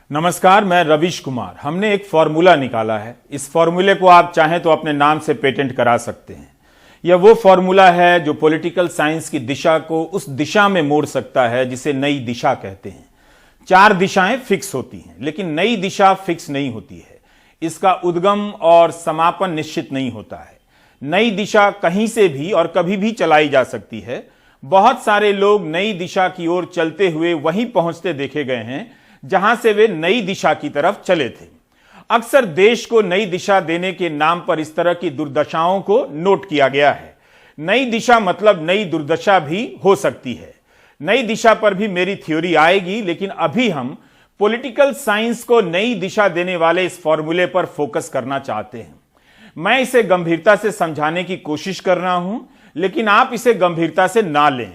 नमस्कार, मैं रविश कुमार। हमने एक फॉर्मूला निकाला है। इस फॉर्मूले को आप चाहें तो अपने नाम से पेटेंट करा सकते हैं। यह वो फॉर्मूला है जो पॉलिटिकल साइंस की दिशा को उस दिशा में मोड़ सकता है जिसे नई दिशा कहते हैं। 4 दिशाएं फिक्स होती हैं, लेकिन नई दिशा फिक्स नहीं होती है। इसका उद्गम और समापन निश्चित नहीं होता है। नई दिशा कहीं से भी और कभी भी चलाई जा सकती है। बहुत सारे लोग नई दिशा की ओर चलते हुए वहीं पहुंचते देखे गए हैं जहां से वे नई दिशा की तरफ चले थे। अक्सर देश को नई दिशा देने के नाम पर इस तरह की दुर्दशाओं को नोट किया गया है। नई दिशा मतलब नई दुर्दशा भी हो सकती है। नई दिशा पर भी मेरी थ्योरी आएगी, लेकिन अभी हम पॉलिटिकल साइंस को नई दिशा देने वाले इस फॉर्मूले पर फोकस करना चाहते हैं। मैं इसे गंभीरता से समझाने की कोशिश कर रहा हूं, लेकिन आप इसे गंभीरता से ना लें।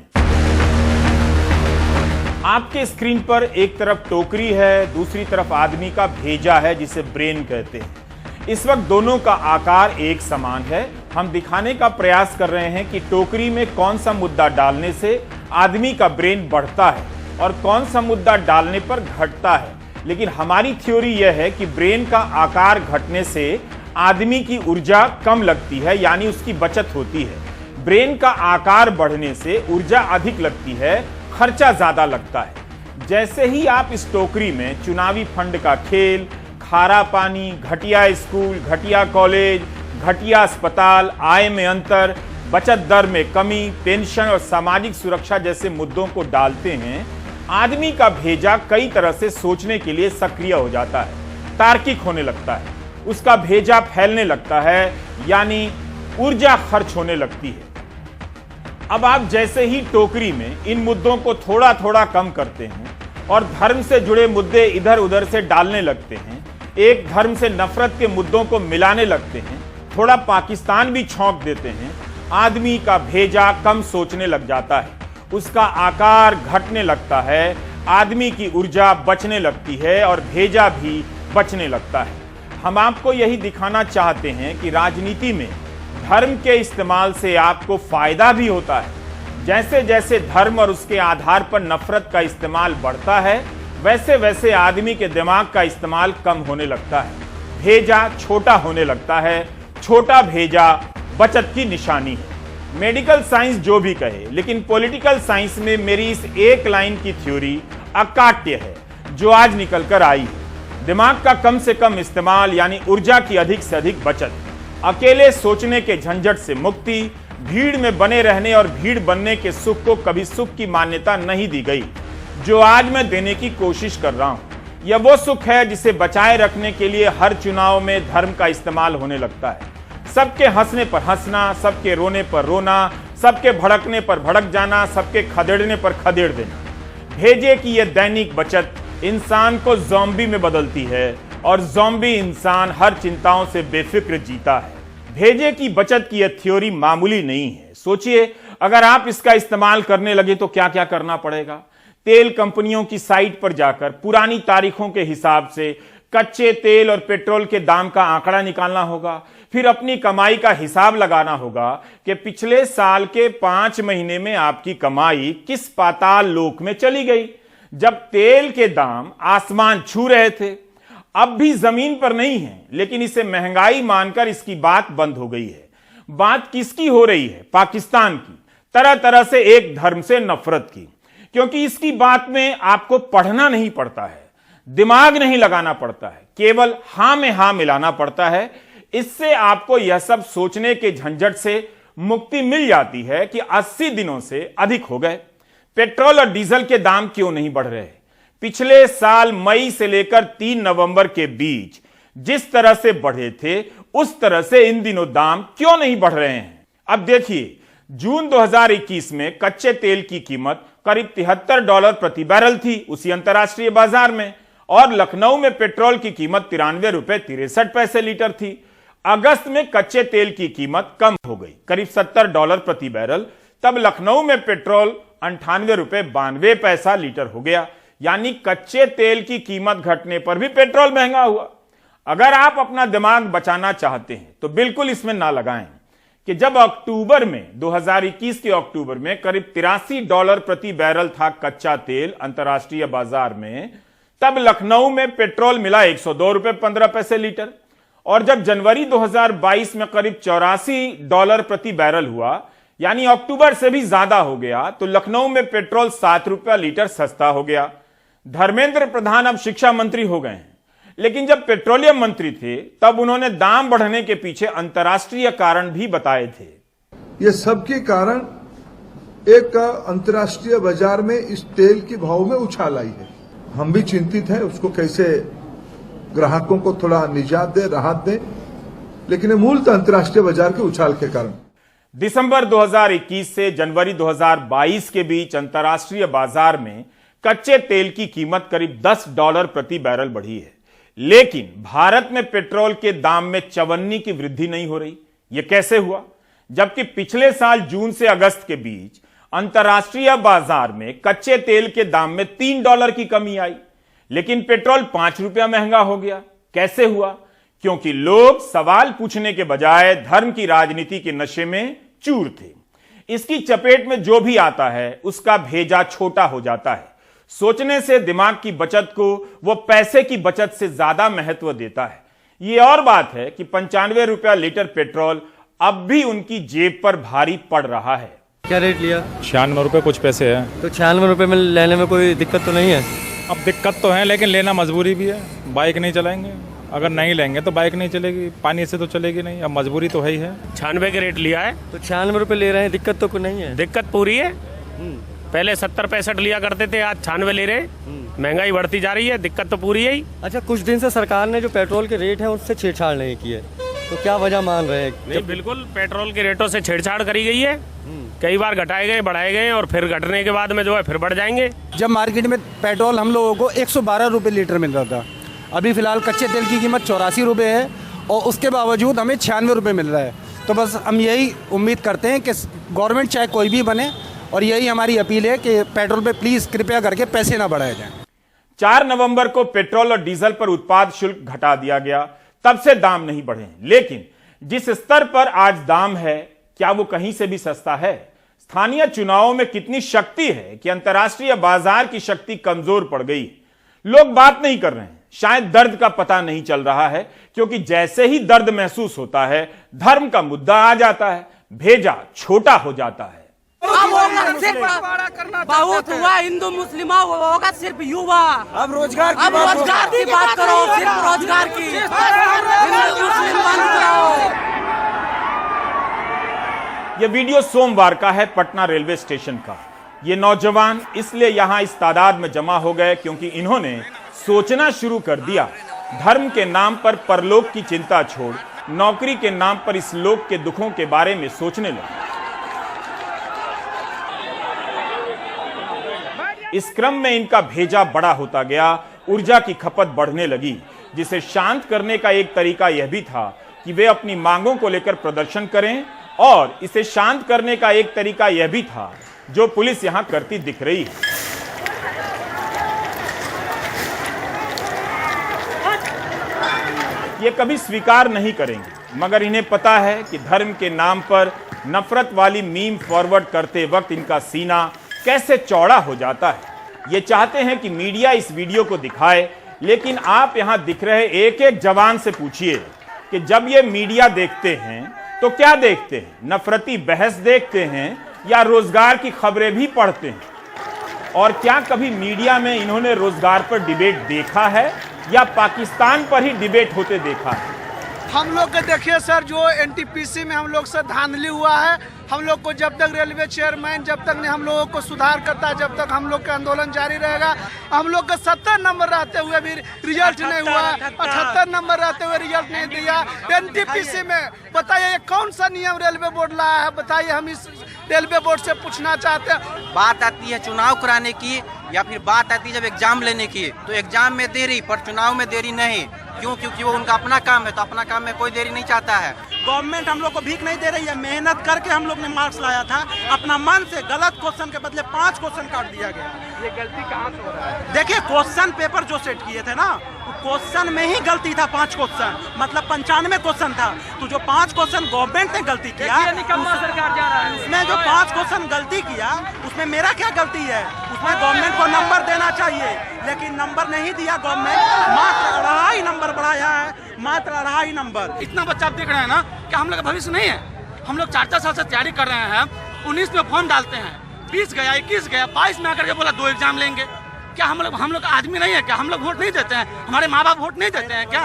आपके स्क्रीन पर एक तरफ टोकरी है, दूसरी तरफ आदमी का भेजा है जिसे ब्रेन कहते हैं। इस वक्त दोनों का आकार एक समान है। हम दिखाने का प्रयास कर रहे हैं कि टोकरी में कौन सा मुद्दा डालने से आदमी का ब्रेन बढ़ता है और कौन सा मुद्दा डालने पर घटता है। लेकिन हमारी थ्योरी यह है कि ब्रेन का आकार घटने से आदमी की ऊर्जा कम लगती है, यानी उसकी बचत होती है। ब्रेन का आकार बढ़ने से ऊर्जा अधिक लगती है, खर्चा ज्यादा लगता है। जैसे ही आप इस टोकरी में चुनावी फंड का खेल, खारा पानी, घटिया स्कूल, घटिया कॉलेज, घटिया अस्पताल, आय में अंतर, बचत दर में कमी, पेंशन और सामाजिक सुरक्षा जैसे मुद्दों को डालते हैं, आदमी का भेजा कई तरह से सोचने के लिए सक्रिय हो जाता है, तार्किक होने लगता है, उसका भेजा फैलने लगता है, यानी ऊर्जा खर्च होने लगती है। अब आप जैसे ही टोकरी में इन मुद्दों को थोड़ा थोड़ा कम करते हैं और धर्म से जुड़े मुद्दे इधर उधर से डालने लगते हैं, एक धर्म से नफरत के मुद्दों को मिलाने लगते हैं, थोड़ा पाकिस्तान भी छौंक देते हैं, आदमी का भेजा कम सोचने लग जाता है, उसका आकार घटने लगता है, आदमी की ऊर्जा बचने लगती है और भेजा भी बचने लगता है। हम आपको यही दिखाना चाहते हैं कि राजनीति में धर्म के इस्तेमाल से आपको फायदा भी होता है। जैसे जैसे धर्म और उसके आधार पर नफरत का इस्तेमाल बढ़ता है, वैसे वैसे आदमी के दिमाग का इस्तेमाल कम होने लगता है, भेजा छोटा होने लगता है। छोटा भेजा बचत की निशानी है। मेडिकल साइंस जो भी कहे, लेकिन पॉलिटिकल साइंस में मेरी इस एक लाइन की थ्योरी अकाट्य है जो आज निकल कर आई है। दिमाग का कम से कम इस्तेमाल यानी ऊर्जा की अधिक से अधिक बचत, अकेले सोचने के झंझट से मुक्ति, भीड़ में बने रहने और भीड़ बनने के सुख को कभी सुख की मान्यता नहीं दी गई जो आज मैं देने की कोशिश कर रहा हूं। यह वो सुख है जिसे बचाए रखने के लिए हर चुनाव में धर्म का इस्तेमाल होने लगता है। सबके हंसने पर हंसना, सबके रोने पर रोना, सबके भड़कने पर भड़क जाना, सबके खदेड़ने पर खदेड़ देना। भेजे की यह दैनिक बचत इंसान को ज़ॉम्बी में बदलती है और ज़ॉम्बी इंसान हर चिंताओं से बेफिक्र जीता है। भेजे की बचत की यह थ्योरी मामूली नहीं है। सोचिए, अगर आप इसका इस्तेमाल करने लगे तो क्या क्या करना पड़ेगा। तेल कंपनियों की साइट पर जाकर पुरानी तारीखों के हिसाब से कच्चे तेल और पेट्रोल के दाम का आंकड़ा निकालना होगा। फिर अपनी कमाई का हिसाब लगाना होगा कि पिछले साल के 5 महीने में आपकी कमाई किस पाताल लोक में चली गई, जब तेल के दाम आसमान छू रहे थे। अब भी जमीन पर नहीं है, लेकिन इसे महंगाई मानकर इसकी बात बंद हो गई है। बात किसकी हो रही है? पाकिस्तान की। तरह तरह से एक धर्म से नफरत की, क्योंकि इसकी बात में आपको पढ़ना नहीं पड़ता है, दिमाग नहीं लगाना पड़ता है, केवल हां में हां मिलाना पड़ता है। इससे आपको यह सब सोचने के झंझट से मुक्ति मिल जाती है कि 80 दिनों से अधिक हो गए, पेट्रोल और डीजल के दाम क्यों नहीं बढ़ रहे। पिछले साल मई से लेकर 3 नवंबर के बीच जिस तरह से बढ़े थे, उस तरह से इन दिनों दाम क्यों नहीं बढ़ रहे हैं। अब देखिए, जून 2021 में कच्चे तेल की कीमत करीब $73 प्रति बैरल थी उसी अंतर्राष्ट्रीय बाजार में, और लखनऊ में पेट्रोल की कीमत ₹93.63 लीटर थी। अगस्त में कच्चे तेल की कीमत कम हो गई, करीब $70 प्रति बैरल। तब लखनऊ में पेट्रोल ₹98.92 लीटर हो गया, यानी कच्चे तेल की कीमत घटने पर भी पेट्रोल महंगा हुआ। अगर आप अपना दिमाग बचाना चाहते हैं तो बिल्कुल इसमें ना लगाएं कि जब अक्टूबर में 2021 के अक्टूबर में करीब $83 प्रति बैरल था कच्चा तेल अंतर्राष्ट्रीय बाजार में, तब लखनऊ में पेट्रोल मिला 102 रुपए 15 पैसे लीटर, और जब जनवरी 2022 में करीब $84 प्रति बैरल हुआ, यानी अक्टूबर से भी ज्यादा हो गया, तो लखनऊ में पेट्रोल 7 रुपया लीटर सस्ता हो गया। धर्मेंद्र प्रधान अब शिक्षा मंत्री हो गए हैं, लेकिन जब पेट्रोलियम मंत्री थे तब उन्होंने दाम बढ़ने के पीछे अंतर्राष्ट्रीय कारण भी बताए थे। ये सबके कारण एक अंतर्राष्ट्रीय बाजार में इस तेल के भाव में उछाल आई है। हम भी चिंतित हैं उसको कैसे ग्राहकों को थोड़ा निजात दे, राहत दे, लेकिन मूलतः अंतर्राष्ट्रीय बाजार के उछाल के कारण। दिसंबर 2021 से जनवरी 2022 के बीच अंतर्राष्ट्रीय बाजार में कच्चे तेल की कीमत करीब $10 प्रति बैरल बढ़ी है, लेकिन भारत में पेट्रोल के दाम में चवन्नी की वृद्धि नहीं हो रही। यह कैसे हुआ, जबकि पिछले साल जून से अगस्त के बीच अंतर्राष्ट्रीय बाजार में कच्चे तेल के दाम में $3 की कमी आई, लेकिन पेट्रोल 5 रुपया महंगा हो गया। कैसे हुआ? क्योंकि लोग सवाल पूछने के बजाय धर्म की राजनीति के नशे में चूर थे। इसकी चपेट में जो भी आता है उसका भेजा छोटा हो जाता है। सोचने से दिमाग की बचत को वो पैसे की बचत से ज्यादा महत्व देता है। ये और बात है कि 95 रुपया लीटर पेट्रोल अब भी उनकी जेब पर भारी पड़ रहा है। क्या रेट लिया? 96 रुपये कुछ पैसे हैं। तो 96 रुपये में लेने में कोई दिक्कत तो नहीं है? अब दिक्कत तो है, लेकिन लेना मजबूरी भी है। बाइक नहीं चलाएंगे, अगर नहीं लेंगे तो बाइक नहीं चलेगी, पानी से तो चलेगी नहीं। अब मजबूरी तो है ही है। 96 के रेट लिया है तो 96 रुपये ले रहे हैं, दिक्कत तो कोई नहीं है? दिक्कत पूरी है। पहले 70-65 लिया करते थे, आज 96 ले रहे। महंगाई बढ़ती जा रही है, दिक्कत तो पूरी है ही। अच्छा, कुछ दिन से सरकार ने जो पेट्रोल के रेट है उससे छेड़छाड़ नहीं की है, तो क्या वजह मान रहे हैं? नहीं, बिल्कुल पेट्रोल के रेटों से छेड़छाड़ करी गई है। कई बार घटाए गए, बढ़ाए गए, और फिर घटने के बाद में जो है फिर बढ़ जाएंगे। जब मार्केट में पेट्रोल हम लोगों को 112 रुपये लीटर मिल रहा था, अभी फिलहाल कच्चे तेल की कीमत 84 रुपये है, और उसके बावजूद हमें 96 रुपये मिल रहा है। तो बस हम यही उम्मीद करते हैं कि गवर्नमेंट चाहे कोई भी बने, और यही हमारी अपील है कि पेट्रोल पे प्लीज कृपया करके पैसे ना बढ़ाए जाएं। 4 नवंबर को पेट्रोल और डीजल पर उत्पाद शुल्क घटा दिया गया, तब से दाम नहीं बढ़े। लेकिन जिस स्तर पर आज दाम है, क्या वो कहीं से भी सस्ता है? स्थानीय चुनावों में कितनी शक्ति है कि अंतर्राष्ट्रीय बाजार की शक्ति कमजोर पड़ गई। लोग बात नहीं कर रहे हैं, शायद दर्द का पता नहीं चल रहा है, क्योंकि जैसे ही दर्द महसूस होता है धर्म का मुद्दा आ जाता है, भेजा छोटा हो जाता है। बहुत हुआ, हिंदू मुस्लिम होगा सिर्फ युवा। अब रोजगार की बात करो, सिर्फ रोजगार की। हिंदू मुस्लिम बंद करो। यह वीडियो सोमवार का है, पटना रेलवे स्टेशन का। ये नौजवान इसलिए यहां इस तादाद में जमा हो गए क्योंकि इन्होंने सोचना शुरू कर दिया। धर्म के नाम पर परलोक की चिंता छोड़ नौकरी के नाम पर इस लोक के दुखों के बारे में सोचने लगे। इस क्रम में इनका भेजा बड़ा होता गया, ऊर्जा की खपत बढ़ने लगी, जिसे शांत करने का एक तरीका यह भी था कि वे अपनी मांगों को लेकर प्रदर्शन करें, और इसे शांत करने का एक तरीका यह भी था जो पुलिस यहां करती दिख रही है। ये कभी स्वीकार नहीं करेंगे, मगर इन्हें पता है कि धर्म के नाम पर नफरत वाली मीम फॉरवर्ड करते वक्त इनका सीना कैसे चौड़ा हो जाता है। ये चाहते हैं कि मीडिया इस वीडियो को दिखाए, लेकिन आप यहां दिख रहे एक एक जवान से पूछिए कि जब ये मीडिया देखते हैं तो क्या देखते हैं? नफरती बहस देखते हैं या रोजगार की खबरें भी पढ़ते हैं? और क्या कभी मीडिया में इन्होंने रोजगार पर डिबेट देखा है या पाकिस्तान पर ही डिबेट होते देखा है? हम लोग के देखिए सर, जो एनटीपीसी में हम लोग से धांधली हुआ है, हम लोग को जब तक रेलवे चेयरमैन जब तक नहीं हम लोगों को सुधार करता, जब तक हम लोग का आंदोलन जारी रहेगा। हम लोग का 70 नंबर रहते हुए भी रिजल्ट नहीं हुआ, 78 नंबर रहते हुए रिजल्ट नहीं दिया। एनटीपीसी में बताइए कौन सा नियम रेलवे बोर्ड लाया है? बताइए, हम इस रेलवे बोर्ड से पूछना चाहते हैं। बात आती है चुनाव कराने की, या फिर बात आती है जब एग्जाम लेने की, तो एग्जाम में देरी, पर चुनाव में देरी नहीं। क्यों? क्योंकि वो उनका अपना काम है, तो अपना काम में कोई देरी नहीं चाहता है। गवर्नमेंट हम लोग को भीख नहीं दे रही है, मेहनत करके हम लोग ने मार्क्स लाया था। अपना मन से गलत क्वेश्चन के बदले 5 क्वेश्चन काट दिया गया। ये गलती कहाँ से हो रहा है? देखिए, क्वेश्चन पेपर जो सेट किए थे ना, क्वेश्चन में ही गलती था। 5 क्वेश्चन मतलब 95 क्वेश्चन था, तो जो 5 क्वेश्चन गवर्नमेंट ने गलती किया, निकम्मा सरकार जा रहा है। उसमें जो 5 क्वेश्चन गलती किया, उसमें मेरा क्या गलती है? उसमें गवर्नमेंट को नंबर देना चाहिए, लेकिन नंबर नहीं दिया गवर्नमेंट, मात्र 2.5 नंबर बढ़ाया है, मात्र 2.5 नंबर। इतना बच्चा आप देख रहे हैं ना कि हम लोग का भविष्य नहीं है। हम लोग 4-4 साल से तैयारी कर रहे हैं, 19 में फॉर्म डालते हैं, 20 गया, 21 गया, 22 में आकर के बोला 2 एग्जाम लेंगे। क्या हम लोग आदमी नहीं है क्या? हम लोग वोट नहीं देते हैं? हमारे माँ बाप वोट नहीं देते हैं क्या?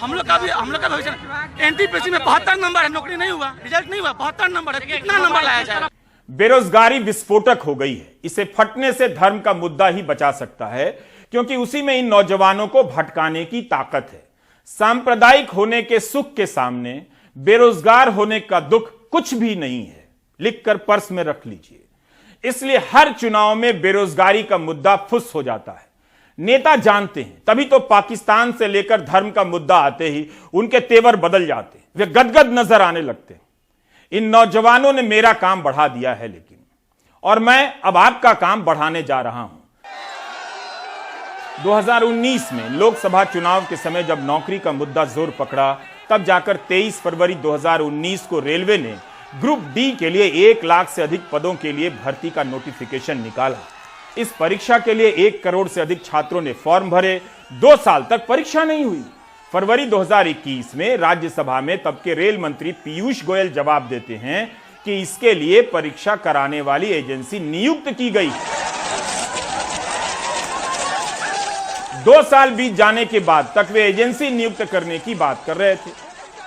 हम लोग का भविष्य एनटीपीसी में 72 नंबर है, नौकरी नहीं हुआ, रिजल्ट नहीं हुआ, 72 नंबर है, कितना नंबर लाया जाए? बेरोजगारी विस्फोटक हो गई है। इसे फटने से धर्म का मुद्दा ही बचा सकता है, क्योंकि उसी में इन नौजवानों को भटकाने की ताकत है। सांप्रदायिक होने के सुख के सामने बेरोजगार होने का दुख कुछ भी नहीं है, लिखकर पर्स में रख लीजिए। इसलिए हर चुनाव में बेरोजगारी का मुद्दा फुस हो जाता है। नेता जानते हैं, तभी तो पाकिस्तान से लेकर धर्म का मुद्दा आते ही उनके तेवर बदल जाते, वे गदगद नजर आने लगते। इन नौजवानों ने मेरा काम बढ़ा दिया है, लेकिन और मैं अब आपका काम बढ़ाने जा रहा हूं। 2019 में लोकसभा चुनाव के समय जब नौकरी का मुद्दा जोर पकड़ा, तब जाकर 23 फरवरी 2019 को रेलवे ने ग्रुप डी के लिए 1 लाख से अधिक पदों के लिए भर्ती का नोटिफिकेशन निकाला। इस परीक्षा के लिए 1 करोड़ से अधिक छात्रों ने फॉर्म भरे। 2 साल तक परीक्षा नहीं हुई। फरवरी 2021 में राज्यसभा में तब के रेल मंत्री पीयूष गोयल जवाब देते हैं कि इसके लिए परीक्षा कराने वाली एजेंसी नियुक्त की गई। 2 साल बीत जाने के बाद तक वे एजेंसी नियुक्त करने की बात कर रहे थे।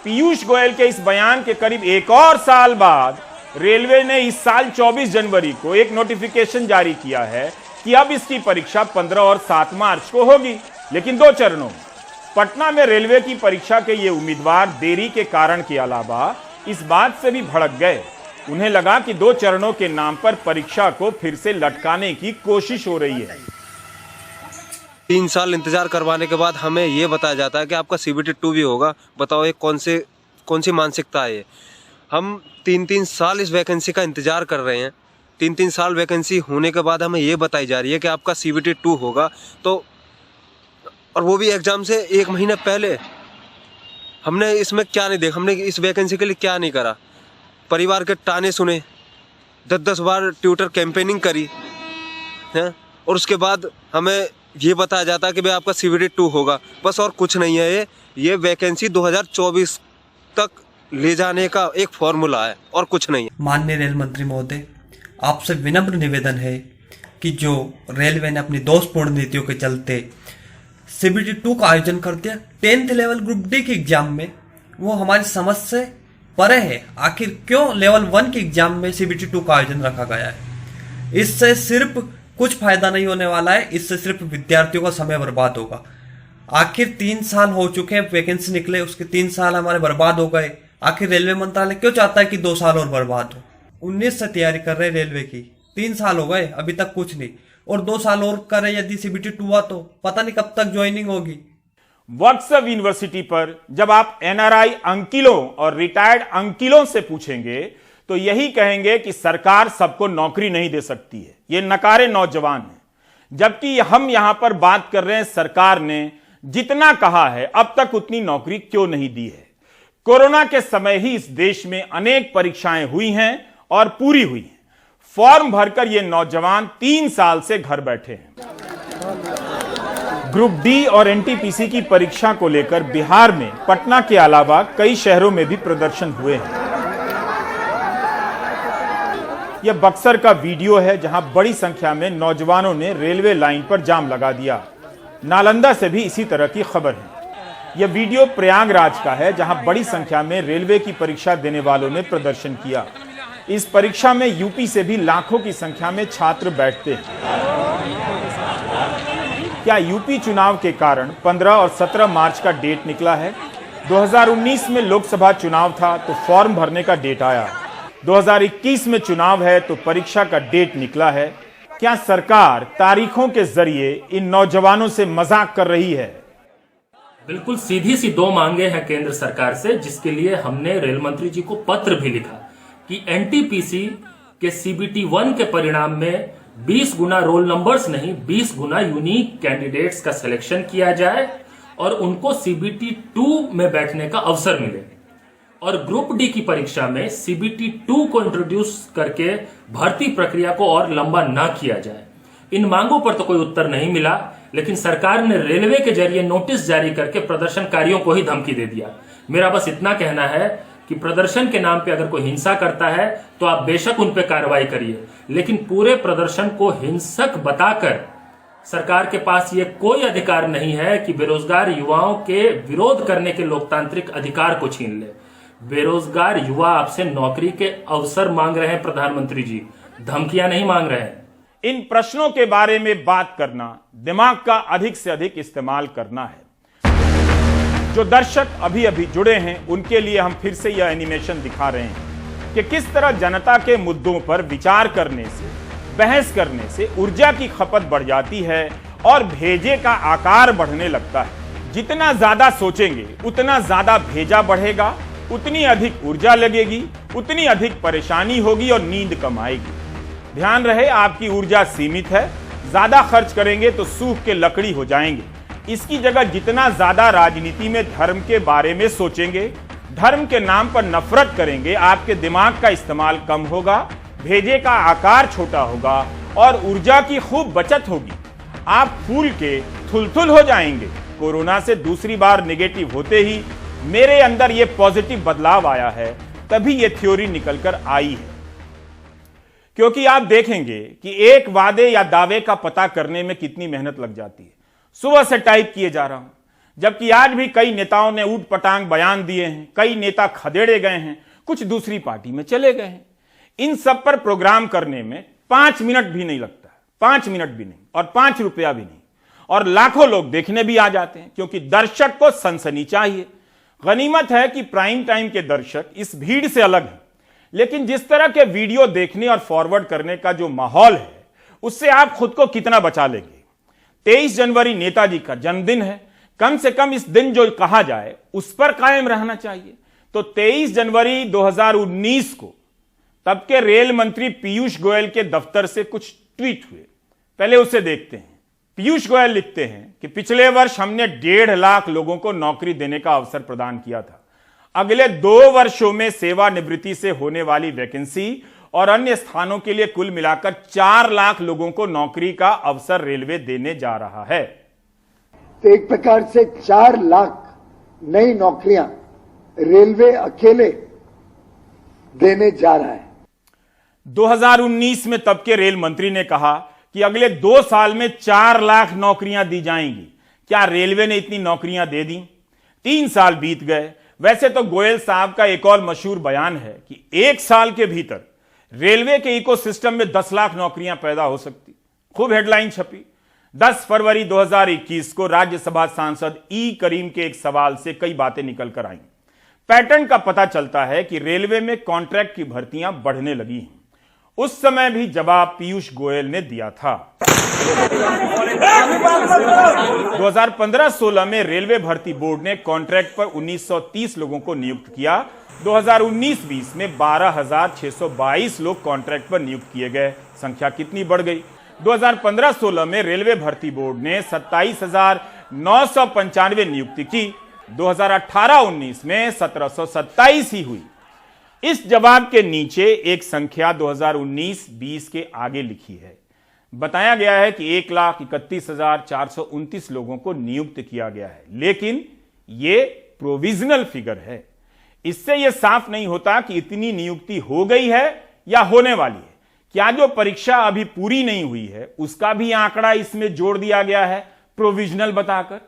पीयूष गोयल के इस बयान के करीब 1 और साल बाद रेलवे ने इस साल 24 जनवरी को एक नोटिफिकेशन जारी किया है कि अब इसकी परीक्षा 15 और 7 मार्च को होगी, लेकिन 2 चरणों में। पटना में रेलवे की परीक्षा के ये उम्मीदवार देरी के कारण के अलावा इस बात से भी भड़क गए। उन्हें लगा कि 2 चरणों के नाम पर परीक्षा को फिर से लटकाने की कोशिश हो रही है। 3 साल इंतजार करवाने के बाद हमें ये बताया जाता है कि आपका CBT 2 भी होगा। बताओ ये कौन सी मानसिकता है? हम 3-3 साल इस वैकेंसी का इंतजार कर रहे हैं। 3-3 साल वैकेंसी होने के बाद हमें ये बताई जा रही है कि आपका CBT 2 होगा, तो और वो भी एग्जाम से 1 महीना पहले। हमने इसमें क्या नहीं देखा, हमने इस वैकेंसी के लिए क्या नहीं करा। परिवार के ताने सुने, 10-10 बार ट्विटर कैंपेनिंग करी है, और उसके बाद हमें ये बताया जाता है कि भाई आपका CBT 2 होगा, बस और कुछ नहीं है। ये वैकेंसी 2024 तक ले जाने का एक फॉर्मूला है और कुछ नहीं है। माननीय रेल मंत्री महोदय, आपसे विनम्र निवेदन है कि जो रेलवे ने अपनी दोषपूर्ण नीतियों के चलते CBT 2 का आयोजन कर दिया 10th लेवल ग्रुप डी के एग्जाम में, वो हमारी समझ से परे है। आखिर क्यों लेवल 1 के एग्जाम में CBT 2 का आयोजन रखा गया है? इससे सिर्फ कुछ फायदा नहीं होने वाला है, इससे सिर्फ विद्यार्थियों का समय बर्बाद होगा। आखिर 3 साल हो चुके हैं, वैकेंसी निकले, उसके 3 साल हमारे बर्बाद हो गए। आखिर रेलवे मंत्रालय क्यों चाहता है कि 2 साल और बर्बाद हो? 19 से तैयारी कर रहे रेलवे की, 3 साल हो गए, अभी तक कुछ नहीं, और 2 साल और करे यदि CBT 2 हुआ तो पता नहीं कब तक ज्वाइनिंग होगी। व्हाट्सएप यूनिवर्सिटी पर जब आप NRI अंकिलों और रिटायर्ड अंकिलों से पूछेंगे तो यही कहेंगे कि सरकार सबको नौकरी नहीं दे सकती है, ये नकारे नौजवान हैं। जबकि हम यहां पर बात कर रहे हैं सरकार ने जितना कहा है अब तक उतनी नौकरी क्यों नहीं दी है। कोरोना के समय ही इस देश में अनेक परीक्षाएं हुई हैं और पूरी हुई हैं। फॉर्म भरकर ये नौजवान 3 साल से घर बैठे हैं। ग्रुप डी और NTPC की परीक्षा को लेकर बिहार में पटना के अलावा कई शहरों में भी प्रदर्शन हुए हैं। यह बक्सर का वीडियो है जहां बड़ी संख्या में नौजवानों ने रेलवे लाइन पर जाम लगा दिया। नालंदा से भी इसी तरह की खबर है। यह वीडियो प्रयागराज का है जहां बड़ी संख्या में रेलवे की परीक्षा देने वालों ने प्रदर्शन किया। इस परीक्षा में यूपी से भी लाखों की संख्या में छात्र बैठते हैं। क्या यूपी चुनाव के कारण 15 और 17 मार्च का डेट निकला है? 2019 में लोकसभा चुनाव था तो फॉर्म भरने का डेट आया। 2021 में चुनाव है तो परीक्षा का डेट निकला है। क्या सरकार तारीखों के जरिए इन नौजवानों से मजाक कर रही है? बिल्कुल सीधी सी 2 मांगे हैं केंद्र सरकार से, जिसके लिए हमने रेल मंत्री जी को पत्र भी लिखा कि NTPC के CBT 1 के परिणाम में 20 गुना रोल नंबर्स नहीं 20 गुना यूनिक कैंडिडेट्स का सिलेक्शन किया जाए और उनको CBT 2 में बैठने का अवसर मिले, और ग्रुप डी की परीक्षा में CBT 2 को इंट्रोड्यूस करके भर्ती प्रक्रिया को और लंबा ना किया जाए। इन मांगों पर तो कोई उत्तर नहीं मिला, लेकिन सरकार ने रेलवे के जरिए नोटिस जारी करके प्रदर्शनकारियों को ही धमकी दे दिया। मेरा बस इतना कहना है कि प्रदर्शन के नाम पे अगर कोई हिंसा करता है तो आप बेशक उन पे कार्रवाई करिए, लेकिन पूरे प्रदर्शन को हिंसक बताकर सरकार के पास ये कोई अधिकार नहीं है कि बेरोजगार युवाओं के विरोध करने के लोकतांत्रिक अधिकार को छीन ले। बेरोजगार युवा आपसे नौकरी के अवसर मांग रहे हैं प्रधानमंत्री जी, धमकियां नहीं मांग रहे हैं। इन प्रश्नों के बारे में बात करना, दिमाग का अधिक से अधिक इस्तेमाल करना है। जो दर्शक अभी अभी जुड़े हैं उनके लिए हम फिर से यह एनिमेशन दिखा रहे हैं कि किस तरह जनता के मुद्दों पर विचार करने से, बहस करने से ऊर्जा की खपत बढ़ जाती है और भेजे का आकार बढ़ने लगता है। जितना ज्यादा सोचेंगे उतना ज्यादा भेजा बढ़ेगा, उतनी अधिक ऊर्जा लगेगी, उतनी अधिक परेशानी होगी और नींद कम आएगी। ध्यान रहे, आपकी ऊर्जा सीमित है, ज्यादा खर्च करेंगे तो सूख के लकड़ी हो जाएंगे। इसकी जगह जितना ज्यादा राजनीति में धर्म के बारे में सोचेंगे, धर्म के नाम पर नफरत करेंगे, आपके दिमाग का इस्तेमाल कम होगा, भेजे का आकार छोटा होगा और ऊर्जा की खूब बचत होगी। आप फूल के थुलथुल हो जाएंगे। कोरोना से दूसरी बार नेगेटिव होते ही मेरे अंदर यह पॉजिटिव बदलाव आया है, तभी यह थ्योरी निकलकर आई है। क्योंकि आप देखेंगे कि एक वादे या दावे का पता करने में कितनी मेहनत लग जाती है। सुबह से टाइप किए जा रहा हूं, जबकि आज भी कई नेताओं ने ऊट पटांग बयान दिए हैं, कई नेता खदेड़े गए हैं, कुछ दूसरी पार्टी में चले गए हैं। इन सब पर प्रोग्राम करने में 5 मिनट भी नहीं लगता, 5 मिनट भी नहीं, और 5 रुपया भी नहीं, और लाखों लोग देखने भी आ जाते हैं, क्योंकि दर्शक को सनसनी चाहिए। गनीमत है कि प्राइम टाइम के दर्शक इस भीड़ से अलग हैं, लेकिन जिस तरह के वीडियो देखने और फॉरवर्ड करने का जो माहौल है, उससे आप खुद को कितना बचा लेंगे। 23 जनवरी नेताजी का जन्मदिन है, कम से कम इस दिन जो कहा जाए उस पर कायम रहना चाहिए। तो 23 जनवरी 2019 को तब के रेल मंत्री पीयूष गोयल के दफ्तर से कुछ ट्वीट हुए, पहले उसे देखते हैं। पीयूष गोयल लिखते हैं कि पिछले वर्ष हमने 1.5 लाख लोगों को नौकरी देने का अवसर प्रदान किया था। अगले 2 वर्षों में सेवानिवृत्ति से होने वाली वैकेंसी और अन्य स्थानों के लिए कुल मिलाकर 4 लाख लोगों को नौकरी का अवसर रेलवे देने जा रहा है। तो एक प्रकार से 4 लाख नई नौकरियां रेलवे अकेले देने जा रहा है। 2019 में तब के रेल मंत्री ने कहा कि अगले 2 साल में 4 लाख नौकरियां दी जाएंगी। क्या रेलवे ने इतनी नौकरियां दे दी? 3 साल बीत गए। वैसे तो गोयल साहब का एक और मशहूर बयान है कि 1 साल के भीतर रेलवे के इकोसिस्टम में 10 लाख नौकरियां पैदा हो सकती। खूब हेडलाइन छपी। 10 फरवरी 2021 को राज्यसभा सांसद ई करीम के एक सवाल से कई बातें निकलकर आईं। पैटर्न का पता चलता है कि रेलवे में कॉन्ट्रैक्ट की भर्तियां बढ़ने लगी हैं। उस समय भी जवाब पीयूष गोयल ने दिया था। 2015-16 में रेलवे भर्ती बोर्ड ने कॉन्ट्रैक्ट पर 1930 लोगों को नियुक्त किया। 2019-20 में 12,622 लोग कॉन्ट्रैक्ट पर नियुक्त किए गए। संख्या कितनी बढ़ गई? 2015-16 में रेलवे भर्ती बोर्ड ने 27,995 नियुक्ति की। 2018-19 में 1727 ही हुई। इस जवाब के नीचे एक संख्या 2019-20 के आगे लिखी है। बताया गया है कि 1,31,429 लोगों को नियुक्त किया गया है, लेकिन यह प्रोविजनल फिगर है। इससे यह साफ नहीं होता कि इतनी नियुक्ति हो गई है या होने वाली है। क्या जो परीक्षा अभी पूरी नहीं हुई है उसका भी आंकड़ा इसमें जोड़ दिया गया है प्रोविजनल बताकर?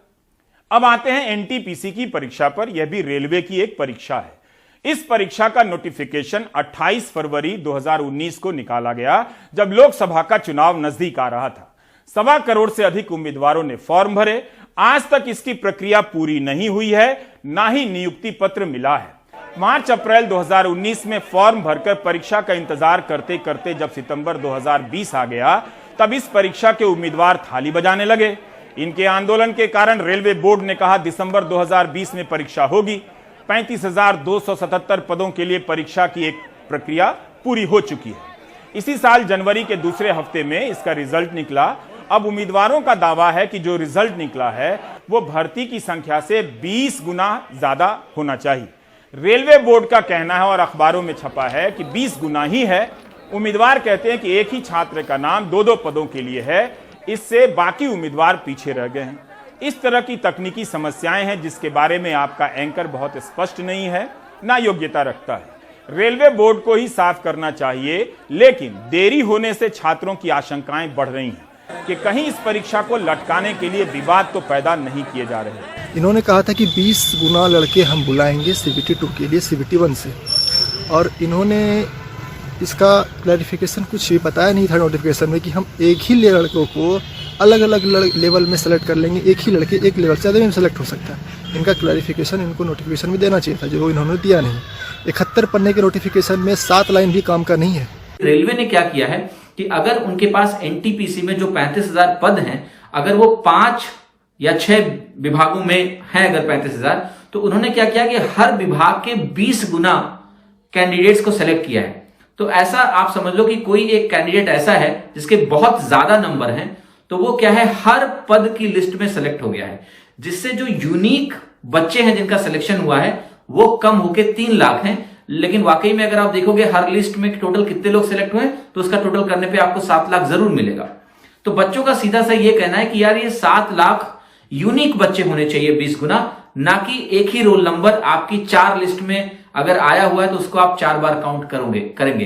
अब आते हैं एनटीपीसी की परीक्षा पर। यह भी रेलवे की एक परीक्षा है। इस परीक्षा का नोटिफिकेशन 28 फरवरी 2019 को निकाला गया, जब लोकसभा का चुनाव नजदीक आ रहा था। 1.25 करोड़ से अधिक उम्मीदवारों ने फॉर्म भरे। आज तक इसकी प्रक्रिया पूरी नहीं हुई है, ना ही नियुक्ति पत्र मिला है। मार्च-अप्रैल 2019 में फॉर्म भरकर परीक्षा का इंतजार करते करते जब सितंबर 2020 आ गया, तब इस परीक्षा के उम्मीदवार थाली बजाने लगे। इनके आंदोलन के कारण रेलवे बोर्ड ने कहा दिसंबर 2020 में परीक्षा होगी। 35,277 पदों के लिए परीक्षा की एक प्रक्रिया पूरी हो चुकी है। इसी साल जनवरी के दूसरे हफ्ते में इसका रिजल्ट निकला। अब उम्मीदवारों का दावा है कि जो रिजल्ट निकला है वो भर्ती की संख्या से 20 गुना ज्यादा होना चाहिए। रेलवे बोर्ड का कहना है और अखबारों में छपा है कि 20 गुना ही है। उम्मीदवार कहते हैं कि एक ही छात्र का नाम 2-2 पदों के लिए है, इससे बाकी उम्मीदवार पीछे रह गए हैं। इस तरह की तकनीकी समस्याएं हैं जिसके बारे में आपका एंकर बहुत स्पष्ट नहीं है, ना योग्यता रखता है। रेलवे बोर्ड को ही साफ करना चाहिए, लेकिन देरी होने से छात्रों की आशंकाएं बढ़ रही हैं कि कहीं इस परीक्षा को लटकाने के लिए विवाद तो पैदा नहीं किए जा रहे। इन्होंने कहा था कि 20 गुना लड़के हम बुलाएंगे CBT 2 के लिए CBT 1 से, और इन्होंने इसका क्लैरिफिकेशन कुछ बताया नहीं था नोटिफिकेशन में कि हम एक ही लड़कों को अलग अलग लेवल में सेलेक्ट कर लेंगे, एक ही लड़के एक लेवल से ज़्यादा में सेलेक्ट हो सकता है। इनका क्लैरिफिकेशन इनको नोटिफिकेशन में देना चाहिए था, जो इन्होंने दिया नहीं। 71 पन्ने के नोटिफिकेशन में 7 लाइन भी काम का नहीं है। रेलवे ने क्या किया है कि अगर उनके पास NTPC में जो 35,000 पद हैं, अगर वो 5 या 6 विभागों में हैं अगर 35,000, तो उन्होंने क्या किया कि हर विभाग के 20 गुना कैंडिडेट्स को सेलेक्ट किया है। तो ऐसा आप समझ लो कि कोई एक कैंडिडेट ऐसा है जिसके बहुत ज्यादा नंबर हैं, तो वो क्या है हर पद की लिस्ट में सेलेक्ट हो गया है, जिससे जो यूनिक बच्चे हैं जिनका सिलेक्शन हुआ है वो कम होके 3 लाख हैं। लेकिन वाकई में अगर आप देखोगे हर लिस्ट में टोटल कितने लोग सिलेक्ट हुए तो उसका टोटल करने पे आपको 7 लाख जरूर मिलेगा। तो बच्चों का सीधा सा ये कहना है कि यार ये 7 लाख यूनिक बच्चे होने चाहिए 20 गुना, ना कि एक ही रोल नंबर आपकी 4 लिस्ट में अगर आया हुआ है तो उसको आप 4 बार काउंट करेंगे।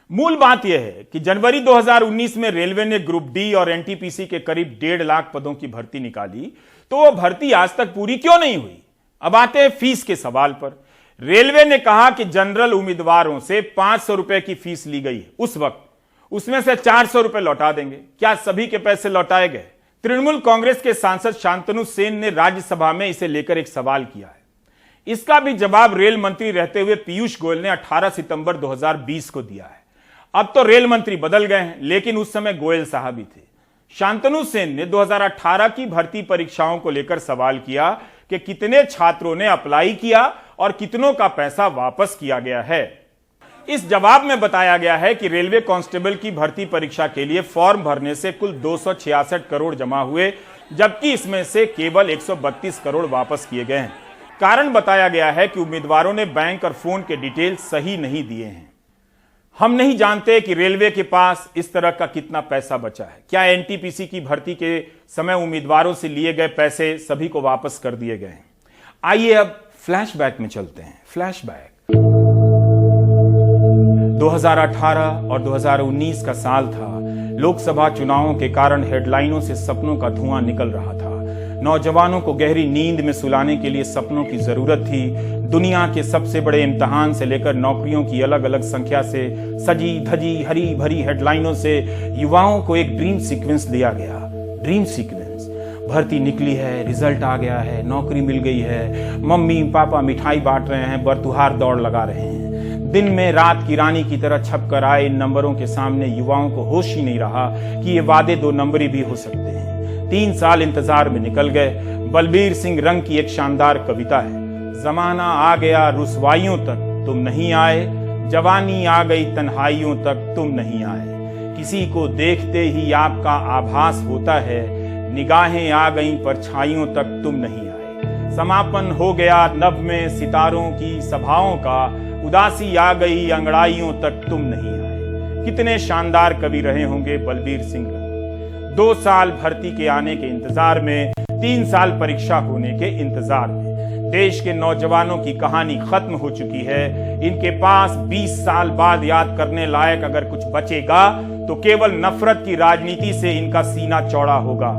मूल बात यह है कि जनवरी 2019 में रेलवे ने ग्रुप डी और NTPC के करीब 1.5 लाख पदों की भर्ती निकाली, तो वो भर्ती आज तक पूरी क्यों नहीं हुई? अब आते हैं फीस के सवाल पर। रेलवे ने कहा कि जनरल उम्मीदवारों से 500 रुपए की फीस ली गई है उस वक्त, उसमें से 400 रुपए लौटा देंगे। क्या सभी के पैसे लौटाए गए? तृणमूल कांग्रेस के सांसद शांतनु सेन ने राज्यसभा में इसे लेकर एक सवाल किया है। इसका भी जवाब रेल मंत्री रहते हुए पीयूष गोयल ने 18 सितंबर 2020 को दिया है। अब तो रेल मंत्री बदल गए हैं, लेकिन उस समय गोयल साहब ही थे। शांतनु सेन ने 2018 की भर्ती परीक्षाओं को लेकर सवाल किया कि कितने छात्रों ने अप्लाई किया और कितनों का पैसा वापस किया गया है। इस जवाब में बताया गया है कि रेलवे कांस्टेबल की भर्ती परीक्षा के लिए फॉर्म भरने से कुल 266 करोड़ जमा हुए, जबकि इसमें से केवल 132 करोड़ वापस किए गए हैं। कारण बताया गया है कि उम्मीदवारों ने बैंक और फोन के डिटेल सही नहीं दिए हैं। हम नहीं जानते कि रेलवे के पास इस तरह का कितना पैसा बचा है। क्या NTPC की भर्ती के समय उम्मीदवारों से लिए गए पैसे सभी को वापस कर दिए गए हैं? आइए अब फ्लैशबैक में चलते हैं। फ्लैशबैक 2018 और 2019 का साल था। लोकसभा चुनावों के कारण हेडलाइनों से सपनों का धुआं निकल रहा था। नौजवानों को गहरी नींद में सुलाने के लिए सपनों की जरूरत थी। दुनिया के सबसे बड़े इम्तिहान से लेकर नौकरियों की अलग अलग संख्या से सजी धजी हरी भरी हेडलाइनों से युवाओं को एक ड्रीम सीक्वेंस दिया गया। ड्रीम सीक्वेंस, भर्ती निकली है, रिजल्ट आ गया है, नौकरी मिल गई है, मम्मी पापा मिठाई बांट रहे हैं, बरतुहार दौड़ लगा रहे हैं। दिन में रात की रानी की तरह छप कर आए इन नंबरों के सामने युवाओं को होश ही नहीं रहा कि ये वादे 2 नंबरी भी हो सकते हैं। 3 साल इंतजार में निकल गए। बलबीर सिंह रंग की एक शानदार कविता है, जमाना आ गया रुसवाइयों तक तुम नहीं आए, जवानी आ गई तन्हाइयों तक तुम नहीं आए, किसी को देखते ही आपका आभास होता है, निगाहें आ गई परछाइयों तक तुम नहीं आए, समापन हो गया नभ में सितारों की सभाओं का, उदासी आ गई अंगड़ाइयों तक तुम नहीं आए। कितने शानदार कवि रहे होंगे बलबीर सिंह रंग। 2 साल भर्ती के आने के इंतजार में, 3 साल परीक्षा होने के इंतजार में। देश के नौजवानों की कहानी खत्म हो चुकी है। इनके पास 20 साल बाद याद करने लायक अगर कुछ बचेगा तो केवल नफरत की राजनीति से इनका सीना चौड़ा होगा।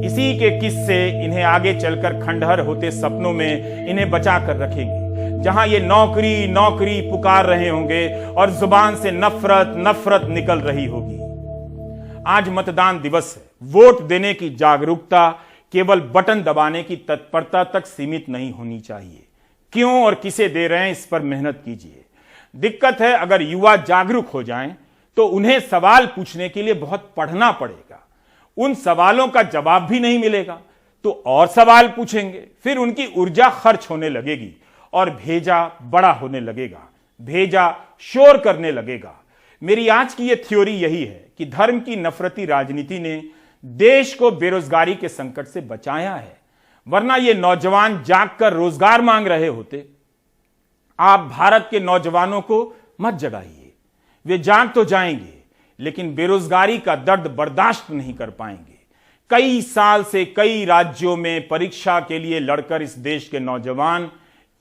इसी के किस्से इन्हें आगे चलकर खंडहर होते सपनों में इन्हें बचा कर रखेंगे, जहां ये नौकरी नौकरी पुकार रहे होंगे और जुबान से नफरत नफरत निकल रही होगी। आज मतदान दिवस है। वोट देने की जागरूकता केवल बटन दबाने की तत्परता तक सीमित नहीं होनी चाहिए। क्यों और किसे दे रहे हैं इस पर मेहनत कीजिए। दिक्कत है अगर युवा जागरूक हो जाएं तो उन्हें सवाल पूछने के लिए बहुत पढ़ना पड़ेगा। उन सवालों का जवाब भी नहीं मिलेगा तो और सवाल पूछेंगे, फिर उनकी ऊर्जा खर्च होने लगेगी और भेजा बड़ा होने लगेगा, भेजा शोर करने लगेगा। मेरी आज की यह थ्योरी यही है कि धर्म की नफरती राजनीति ने देश को बेरोजगारी के संकट से बचाया है, वरना ये नौजवान जागकर रोजगार मांग रहे होते। आप भारत के नौजवानों को मत जगाइए। वे जाग तो जाएंगे, लेकिन बेरोजगारी का दर्द बर्दाश्त नहीं कर पाएंगे। कई साल से कई राज्यों में परीक्षा के लिए लड़कर इस देश के नौजवान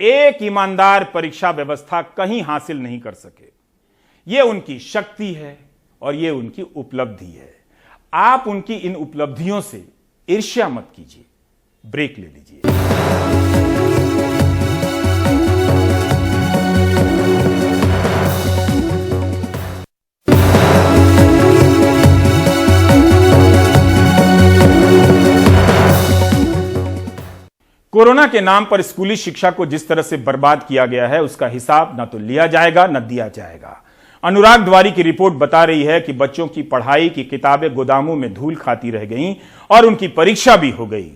एक ईमानदार परीक्षा व्यवस्था कहीं हासिल नहीं कर सके। यह उनकी शक्ति है और यह उनकी उपलब्धि है। आप उनकी इन उपलब्धियों से ईर्ष्या मत कीजिए। ब्रेक ले लीजिए। कोरोना के नाम पर स्कूली शिक्षा को जिस तरह से बर्बाद किया गया है, उसका हिसाब न तो लिया जाएगा न दिया जाएगा। अनुराग द्वारी की रिपोर्ट बता रही है कि बच्चों की पढ़ाई की किताबें गोदामों में धूल खाती रह गईं और उनकी परीक्षा भी हो गई।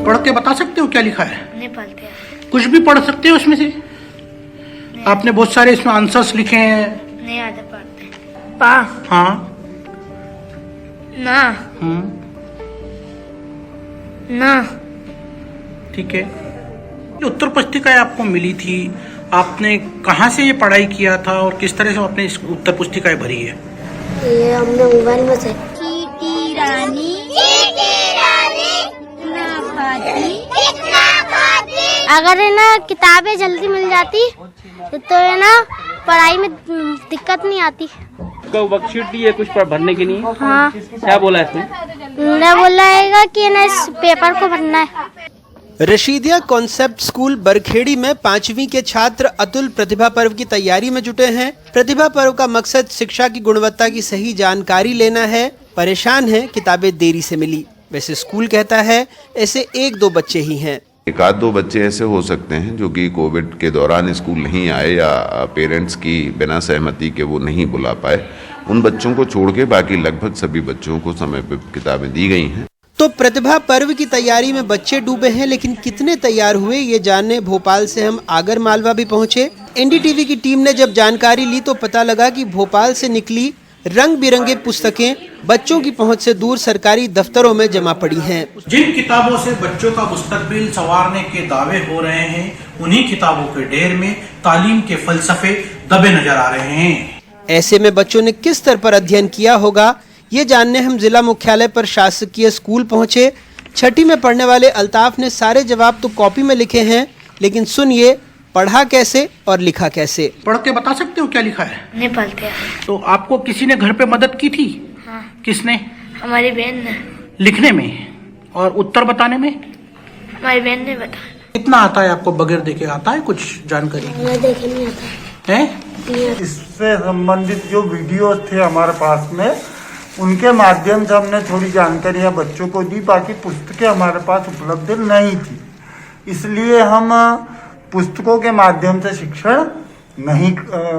पढ़ के बता सकते हो क्या लिखा है? नहीं पढ़ते। कुछ भी पढ़ सकते हो उसमें से? आपने बहुत सारे इसमें आंसर्स लिखे हैं। नहीं आते पढ़ते। पा। हाँ। ना। ना। ठीक है। उत्तर पुस्तिका आपको मिली थी, आपने कहाँ से ये पढ़ाई किया था और किस तरह से आपने इस उत्तर पुस्तिकाएं भरी है? ये हमने मोबाइल में से। चीटी रानी ना खाती। अगर है ना किताबें जल्दी मिल जाती तो है ना पढ़ाई में दिक्कत नहीं आती। वर्कशीट दी है कुछ पर भरने के लिए। हाँ। क्या बोला इसमें? मैं बोला है कि ना इस पेपर को भरना है। रशीदिया कॉन्सेप्ट स्कूल बरखेड़ी में 5वीं के छात्र अतुल प्रतिभा पर्व की तैयारी में जुटे हैं। प्रतिभा पर्व का मकसद शिक्षा की गुणवत्ता की सही जानकारी लेना है। परेशान है किताबें देरी से मिली। वैसे स्कूल कहता है ऐसे 1-2 बच्चे ही हैं। 1-2 बच्चे ऐसे हो सकते हैं जो कि कोविड के दौरान स्कूल नहीं आए या पेरेंट्स की बिना सहमति के वो नहीं बुला पाए। उन बच्चों को छोड़ के बाकी लगभग सभी बच्चों को समय पर किताबें दी गई हैं। तो प्रतिभा पर्व की तैयारी में बच्चे डूबे हैं, लेकिन कितने तैयार हुए ये जानने भोपाल से हम आगर मालवा भी पहुंचे। एनडीटीवी की टीम ने जब जानकारी ली तो पता लगा कि भोपाल से निकली रंग बिरंगे पुस्तकें बच्चों की पहुंच से दूर सरकारी दफ्तरों में जमा पड़ी हैं। जिन किताबों से बच्चों का मुस्तकबिल संवारने के दावे हो रहे हैं, उन्हीं किताबों के ढेर में तालीम के फलसफे दबे नजर आ रहे हैं। ऐसे में बच्चों ने किस स्तर पर अध्ययन किया होगा, ये जानने हम जिला मुख्यालय पर शासकीय स्कूल पहुंचे। 6ठी में पढ़ने वाले अल्ताफ ने सारे जवाब तो कॉपी में लिखे हैं, लेकिन सुनिए पढ़ा कैसे और लिखा कैसे। पढ़ के बता सकते हो क्या लिखा है? नहीं पढ़ते। तो आपको किसी ने घर पे मदद की थी? हाँ। किसने? हमारी बहन ने। लिखने में और उत्तर बताने में? हमारी बहन ने बताया। कितना आता है आपको बगैर देखे? आता है कुछ जानकारी? देखे नहीं आता है। इससे संबंधित जो वीडियो थे हमारे पास में, उनके माध्यम से हमने थोड़ी जानकारियां बच्चों को दी। बाकी पुस्तकें हमारे पास उपलब्ध नहीं थी, इसलिए हम पुस्तकों के माध्यम से शिक्षण नहीं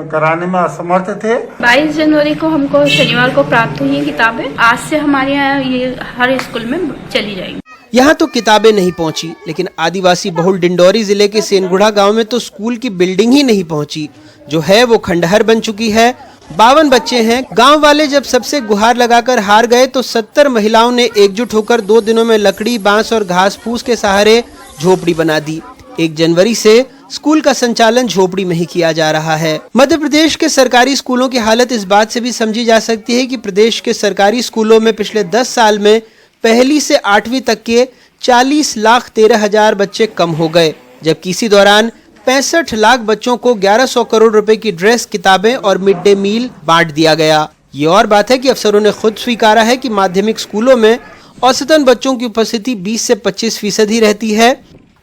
कराने में असमर्थ थे। 22 जनवरी को हमको शनिवार को प्राप्त हुई है किताबें। आज से हमारे यहाँ ये हर स्कूल में चली जाएंगी। यहाँ तो किताबें नहीं पहुँची, लेकिन आदिवासी बहुल डिंडौरी जिले के सेनगुड़ा गांव में तो स्कूल की बिल्डिंग ही नहीं पहुँची। जो है वो खंडहर बन चुकी है। 52 बच्चे हैं। गांव वाले जब सबसे गुहार लगाकर हार गए तो 70 महिलाओं ने एकजुट होकर 2 दिनों में लकड़ी, बांस और घास फूस के सहारे झोपड़ी बना दी। 1 जनवरी से स्कूल का संचालन झोपड़ी में ही किया जा रहा है। मध्य प्रदेश के सरकारी स्कूलों की हालत इस बात से भी समझी जा सकती है कि प्रदेश के सरकारी स्कूलों में पिछले 10 साल में 1ली से 8वीं तक के 40,13,000 बच्चे कम हो गए, जबकि इसी दौरान 65 लाख बच्चों को 1100 करोड़ रुपए की ड्रेस, किताबें और मिड डे मील बांट दिया गया। ये और बात है कि अफसरों ने खुद स्वीकारा है कि माध्यमिक स्कूलों में औसतन बच्चों की उपस्थिति 20 से 25% ही रहती है।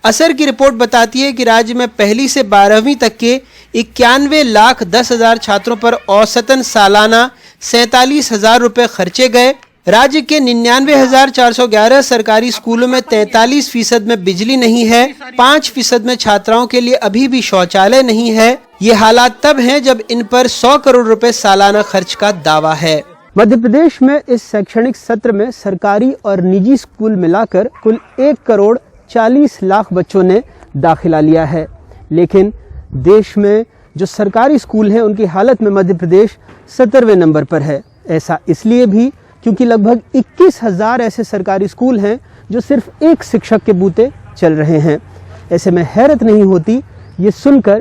असर की रिपोर्ट बताती है कि राज्य में 1ली से 12वीं तक के 91,10,000 छात्रों पर औसतन सालाना 47,000 रुपए खर्चे गए। राज्य के 99,411 सरकारी स्कूलों में 43% में बिजली नहीं है। 5% में छात्राओं के लिए अभी भी शौचालय नहीं है। ये हालात तब हैं जब इन पर 100 करोड़ रुपए सालाना खर्च का दावा है। मध्य प्रदेश में इस शैक्षणिक सत्र में सरकारी और निजी स्कूल मिलाकर कुल 1,40,00,000 बच्चों ने दाखिला लिया है, लेकिन देश में जो सरकारी स्कूल हैं उनकी हालत में मध्य प्रदेश 17वें नंबर पर है। ऐसा इसलिए भी क्योंकि लगभग 21,000 ऐसे सरकारी स्कूल हैं जो सिर्फ एक शिक्षक के बूते चल रहे हैं। ऐसे में हैरत नहीं होती ये सुनकर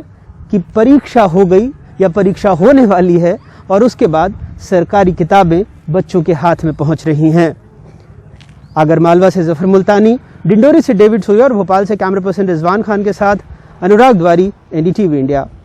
कि परीक्षा हो गई या परीक्षा होने वाली है और उसके बाद सरकारी किताबें बच्चों के हाथ में पहुंच रही हैं। आगरमालवा से जफर मुल्तानी, डिंडोरी से डेविड सोया और भोपाल से कैमरा पर्सन रिजवान खान के साथ अनुराग द्वारी, एनडीटीवी इंडिया।